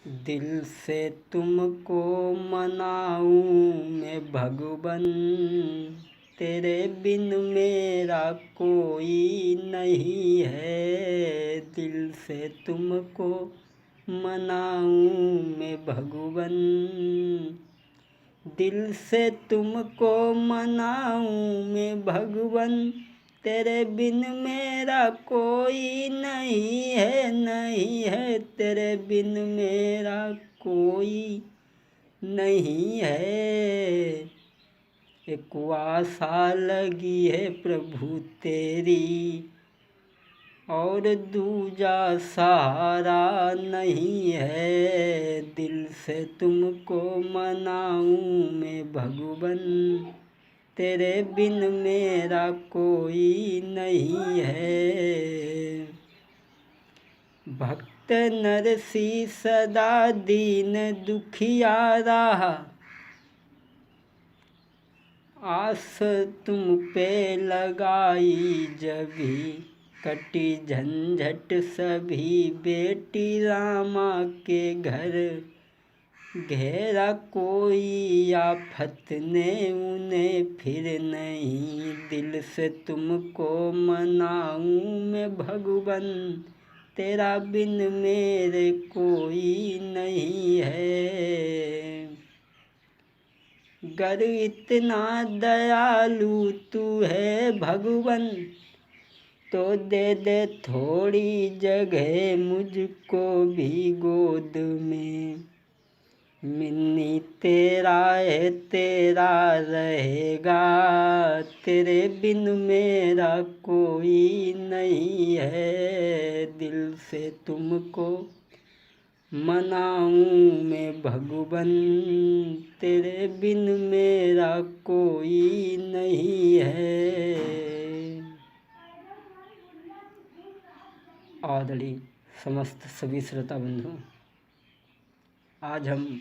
दिल से तुमको मनाऊं मैं भगवन, तेरे बिन मेरा कोई नहीं है। दिल से तुमको मनाऊं मैं भगवन, दिल से तुमको मनाऊं मैं भगवन, तेरे बिन मेरा कोई नहीं है, नहीं है। तेरे बिन मेरा कोई नहीं है। एक आशा लगी है प्रभु तेरी, और दूजा सहारा नहीं है। दिल से तुमको मनाऊं मैं भगवन, तेरे बिन मेरा कोई नहीं है। भक्त नरसी सदा दीन दुखियारा, आस तुम पे लगाई जभी कटी झंझट सभी। बेटी रामा के घर घेरा कोई आफत ने उन्हें फिर नहीं। दिल से तुमको मनाऊं मैं भगवन, तेरा बिन मेरे कोई नहीं है। गर इतना दयालु तू है भगवन, तो दे दे थोड़ी जगह मुझको भी गोद में। मिन्नी तेरा है तेरा रहेगा, तेरे बिन मेरा कोई नहीं है। दिल से तुमको मनाऊं मैं भगवन, तेरे बिन मेरा कोई नहीं है। आदरणीय समस्त सभी श्रोता बंधु, आज हम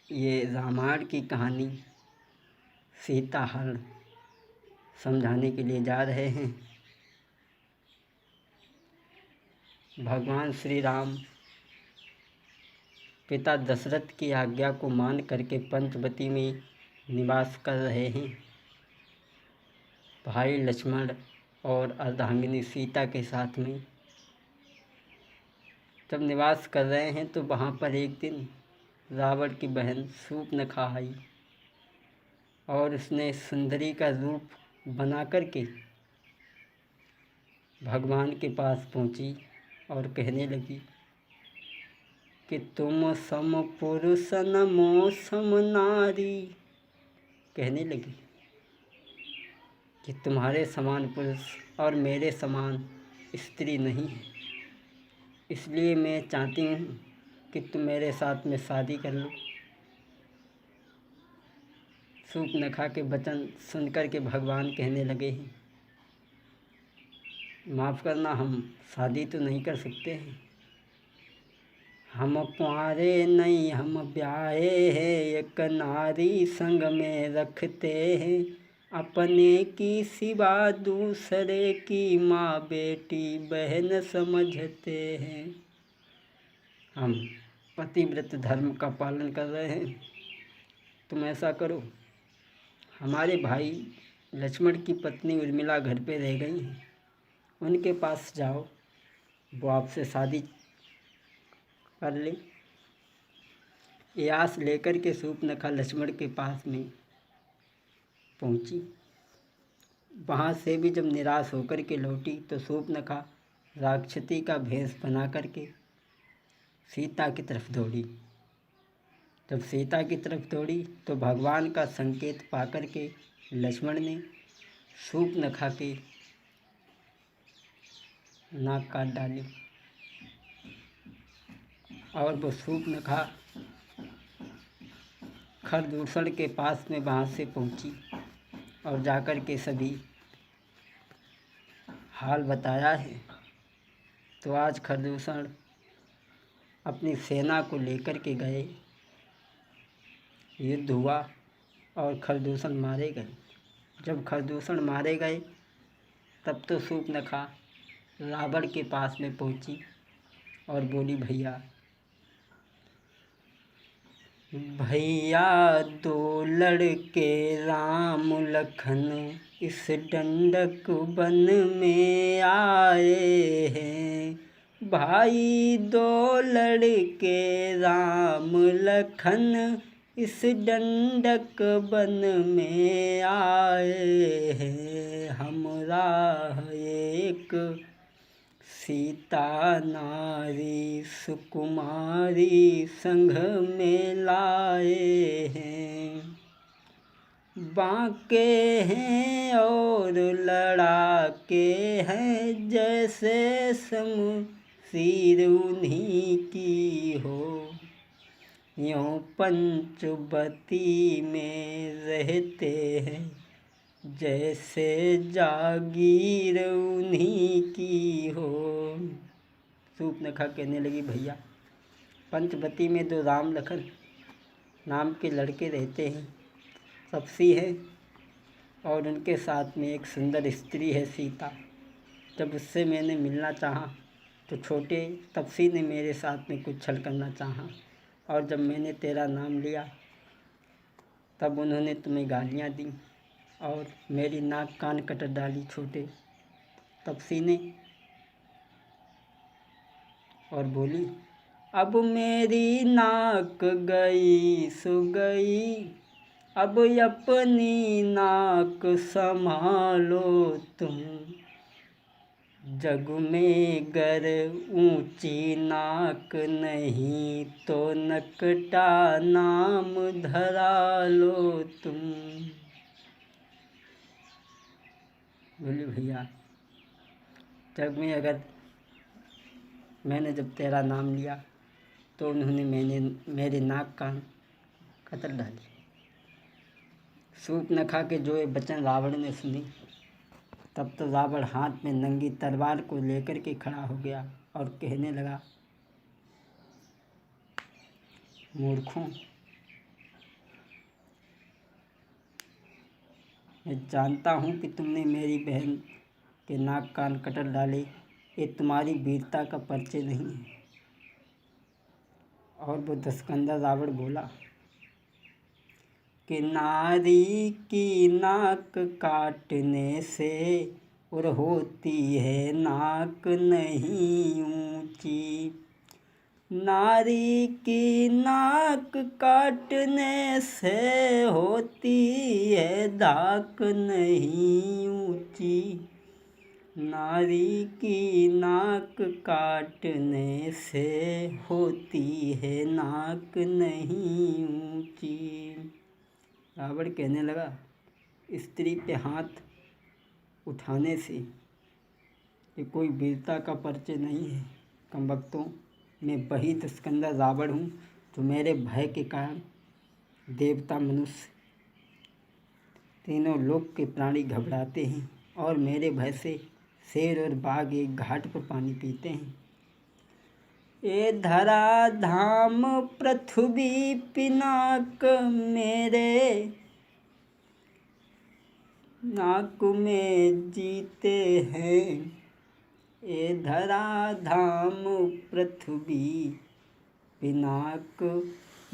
ये रामायण की कहानी सीता हरण समझाने के लिए जा रहे हैं। भगवान श्री राम पिता दशरथ की आज्ञा को मान करके पंचवटी में निवास कर रहे हैं। भाई लक्ष्मण और अर्धांगिनी सीता के साथ में जब निवास कर रहे हैं तो वहाँ पर एक दिन रावण की बहन शूर्पणखा आई और उसने सुंदरी का रूप बना करके भगवान के पास पहुँची और कहने लगी कि तुम सम पुरुष नमो सम नारी। कहने लगी कि तुम्हारे समान पुरुष और मेरे समान स्त्री नहीं है, इसलिए मैं चाहती हूँ कि तुम मेरे साथ में शादी कर लो। शूर्पणखा के वचन सुनकर के भगवान कहने लगे हैं, माफ़ करना, हम शादी तो नहीं कर सकते हैं। हम कुंवारे नहीं, हम ब्याहे हैं, एक नारी संग में रखते हैं। अपने की सिवा दूसरे की माँ बेटी बहन समझते हैं। हम पतिव्रत धर्म का पालन कर रहे हैं। तुम ऐसा करो, हमारे भाई लक्ष्मण की पत्नी उर्मिला घर पे रह गई हैं, उनके पास जाओ, वो आपसे शादी कर ले। ये आस लेकर के शूर्पणखा लक्ष्मण के पास में पहुंची। वहाँ से भी जब निराश होकर के लौटी तो शूर्पणखा राक्षसी का भेष बना करके सीता की तरफ दौड़ी। जब सीता की तरफ दौड़ी तो भगवान का संकेत पाकर के लक्ष्मण ने शूर्पणखा के नाक काट डाली और वो शूर्पणखा खरदूषण के पास में वहाँ से पहुँची और जाकर के सभी हाल बताया है। तो आज खरदूषण अपनी सेना को लेकर के गए, युद्ध हुआ और खरदूषण मारे गए। जब खरदूषण मारे गए तब तो शूर्पणखा रावण के पास में पहुंची और बोली भैया भैया दो लड़के राम लखन इस डंडक वन में आए हैं। भाई दो लड़के राम लखन इस डंडक वन में आए हैं। हमरा एक सीता नारी सुकुमारी संग में लाए हैं। बांके हैं और लड़ाके हैं जैसे शमशीर उन्हीं की हो। यों पंचवटी में रहते हैं जैसे जागीर उन्हीं की हो। शूर्पणखा कहने लगी भैया पंचवटी में दो राम लखन नाम के लड़के रहते हैं, तपसी है और उनके साथ में एक सुंदर स्त्री है सीता। जब उससे मैंने मिलना चाहा तो छोटे तपसी ने मेरे साथ में कुछ छल करना चाहा और जब मैंने तेरा नाम लिया तब उन्होंने तुम्हें गालियाँ दी और मेरी नाक कान कतर डाली छोटे तपसी ने और बोली अब मेरी नाक गई सो गई, अब अपनी नाक संभालो तुम। जग में गर ऊंची नाक नहीं तो नकटा नाम धरा लो तुम। बोली भैया जग में अगर मैंने जब तेरा नाम लिया तो उन्होंने मेरे नाक कान कतर डाली। शूर्पणखा के जो ये वचन रावण ने सुनी तब तो रावण हाथ में नंगी तलवार को लेकर के खड़ा हो गया और कहने लगा मूर्खों, मैं जानता हूँ कि तुमने मेरी बहन के नाक कान कतर डाले, ये तुम्हारी वीरता का परिचय नहीं है। और वो दसकंधा रावण बोला कि नारी की नाक काटने से और होती है नाक नहीं ऊंची। नारी की नाक काटने से होती है धाक नहीं ऊंची। नारी की नाक काटने से होती है नाक नहीं ऊंची। रावण कहने लगा स्त्री पे हाथ उठाने से ये कोई वीरता का परिचय नहीं है। कमबख्तों, मैं वही दसकंधा रावण हूँ जो मेरे भय के कारण देवता मनुष्य तीनों लोक के प्राणी घबराते हैं और मेरे भय से शेर और बाघ एक घाट पर पानी पीते हैं। ए धरा धाम पृथ्वी पिनाक मेरे नाक में जीते हैं। ए धरा धाम पृथ्वी पिनाक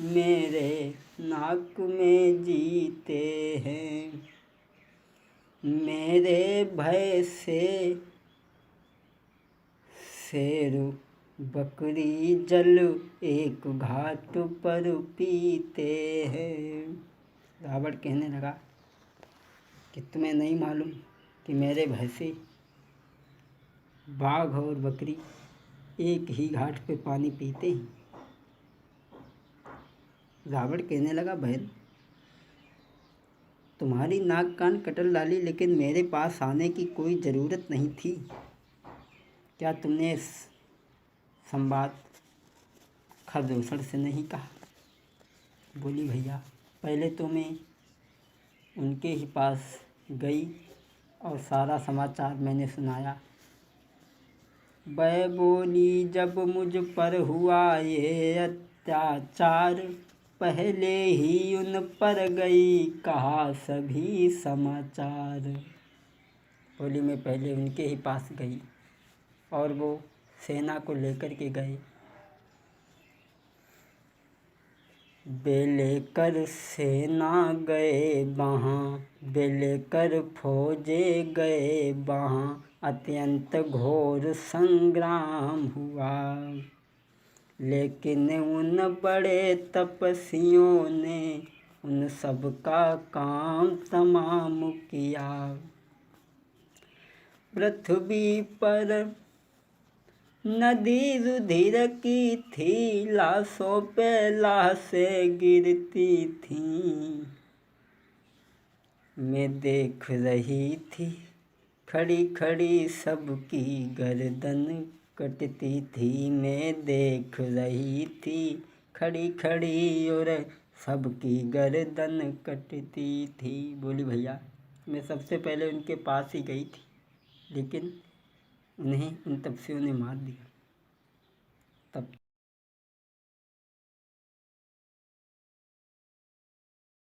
मेरे नाक में जीते हैं। मेरे भय से शेर बकरी जल एक घाट पर पीते हैं। रावण कहने लगा कि तुम्हें नहीं मालूम कि मेरे भय से बाघ और बकरी एक ही घाट पे पानी पीते हैं। रावण कहने लगा बहन तुम्हारी नाक कान कटर डाली लेकिन मेरे पास आने की कोई ज़रूरत नहीं थी। क्या तुमने इस संवाद खरदूषण से नहीं कहा? बोली भैया पहले तो मैं उनके ही पास गई और सारा समाचार मैंने सुनाया। वह बोली जब मुझ पर हुआ ये अत्याचार पहले ही उन पर गई कहा सभी समाचार। बोली मैं पहले उनके ही पास गई और वो सेना को लेकर के गए। वे लेकर सेना गए वहाँ, वे लेकर फौजे गए वहाँ, अत्यंत घोर संग्राम हुआ। लेकिन उन बड़े तपस्वियों ने उन सब का काम तमाम किया। पृथ्वी पर नदी रुधिर की थी, लाशों पे लाशें गिरती थीं। मैं देख रही थी खड़ी खड़ी सबकी गर्दन कटती थी। मैं देख रही थी खड़ी खड़ी और सबकी गर्दन कटती थी। बोली भैया मैं सबसे पहले उनके पास ही गई थी, लेकिन उन्हें उन तपस्वियों ने मार दिया। तब